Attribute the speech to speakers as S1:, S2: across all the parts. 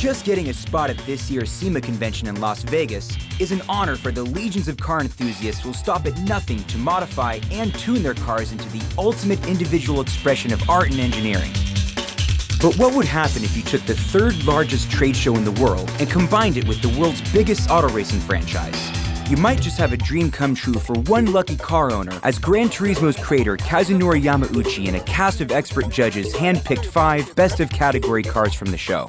S1: Just getting a spot at this year's SEMA convention in Las Vegas is an honor for the legions of car enthusiasts who will stop at nothing to modify and tune their cars into the ultimate individual expression of art and engineering. But what would happen if you took the third largest trade show in the world and combined it with the world's biggest auto racing franchise? You might just have a dream come true for one lucky car owner as Gran Turismo's creator Kazunori Yamauchi and a cast of expert judges handpicked 5 best-of-category cars from the show.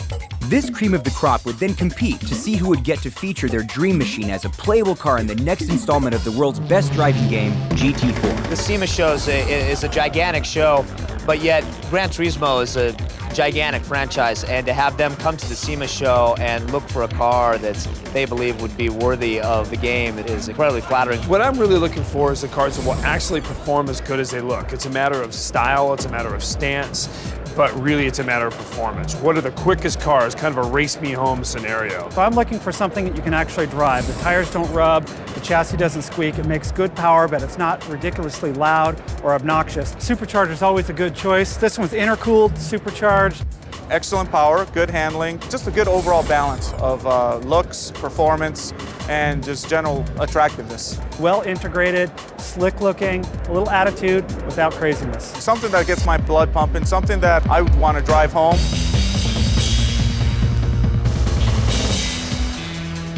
S1: This cream of the crop would then compete to see who would get to feature their dream machine as a playable car in the next installment of the world's best driving game, GT4.
S2: The SEMA show is a gigantic show, but yet Gran Turismo is a gigantic franchise, and to have them come to the SEMA show and look for a car that they believe would be worthy of the game is incredibly flattering.
S3: What I'm really looking for is the cars that will actually perform as good as they look. It's a matter of style, it's a matter of stance, but really it's a matter of performance. What are the quickest cars? Kind of a race me home scenario.
S4: So I'm looking for something that you can actually drive. The tires don't rub, the chassis doesn't squeak, it makes good power, but it's not ridiculously loud or obnoxious. Supercharger is always a good choice. This one's intercooled, supercharged.
S5: Excellent power, good handling, just a good overall balance of looks, performance, and just general attractiveness.
S4: Well integrated, slick looking, a little attitude without craziness.
S5: Something that gets my blood pumping, something that I would want to drive home.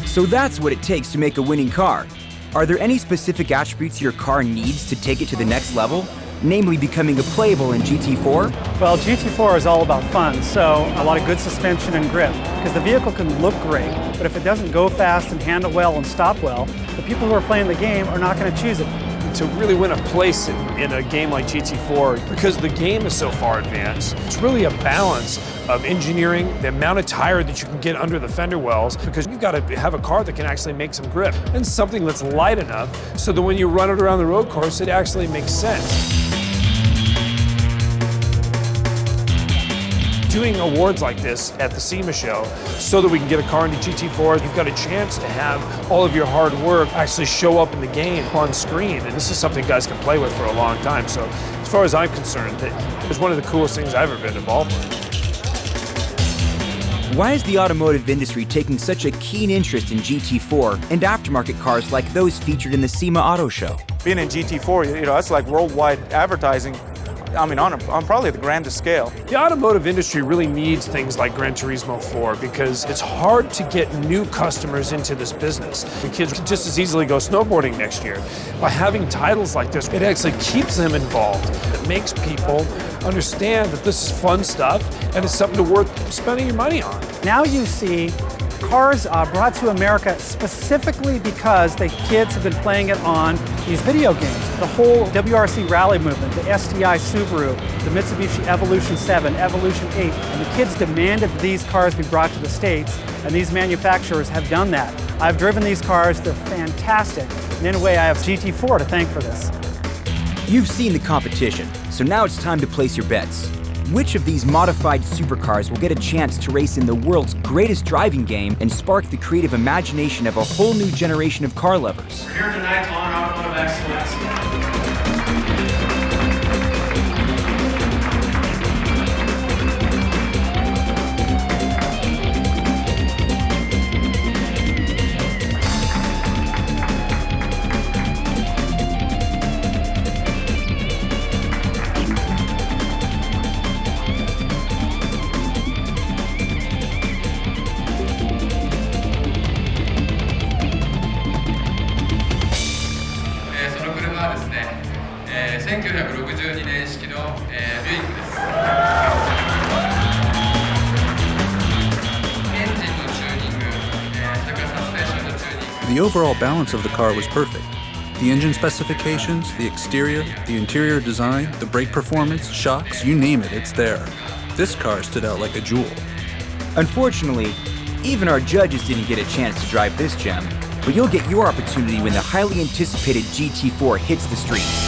S1: So that's what it takes to make a winning car. Are there any specific attributes your car needs to take it to the next level? Namely becoming a playable in GT4?
S4: Well, GT4 is all about fun, so a lot of good suspension and grip, because the vehicle can look great, but if it doesn't go fast and handle well and stop well, the people who are playing the game are not going to choose it.
S3: To really win a place in a game like GT4, because the game is so far advanced, it's really a balance of engineering, the amount of tire that you can get under the fender wells, because you've got to have a car that can actually make some grip, and something that's light enough so that when you run it around the road course, it actually makes sense. Doing awards like this at the SEMA show so that we can get a car into GT4, you've got a chance to have all of your hard work actually show up in the game on screen, and this is something guys can play with for a long time. So as far as I'm concerned, it's one of the coolest things I've ever been involved with.
S1: Why is the automotive industry taking such a keen interest in GT4 and aftermarket cars like those featured in the SEMA Auto Show?
S5: Being in GT4, that's like worldwide advertising. I mean, on probably the grandest scale.
S3: The automotive industry really needs things like Gran Turismo 4 because it's hard to get new customers into this business. The kids can just as easily go snowboarding next year. By having titles like this, it actually keeps them involved. It makes people understand that this is fun stuff and it's something worth spending your money on.
S4: Now you see cars brought to America specifically because the kids have been playing it on these video games. The whole WRC rally movement, the STI Subaru, the Mitsubishi Evolution 7, Evolution 8, and the kids demanded these cars be brought to the States, and these manufacturers have done that. I've driven these cars, they're fantastic, and in a way I have GT4 to thank for this.
S1: You've seen the competition, so now it's time to place your bets. Which of these modified supercars will get a chance to race in the world's greatest driving game and spark the creative imagination of a whole new generation of car lovers?
S6: We're here tonight on Automotive Excellence.
S7: The overall balance of the car was perfect. The engine specifications, the exterior, the interior design, the brake performance, shocks, you name it, it's there. This car stood out like a jewel.
S1: Unfortunately, even our judges didn't get a chance to drive this gem, but you'll get your opportunity when the highly anticipated GT4 hits the streets.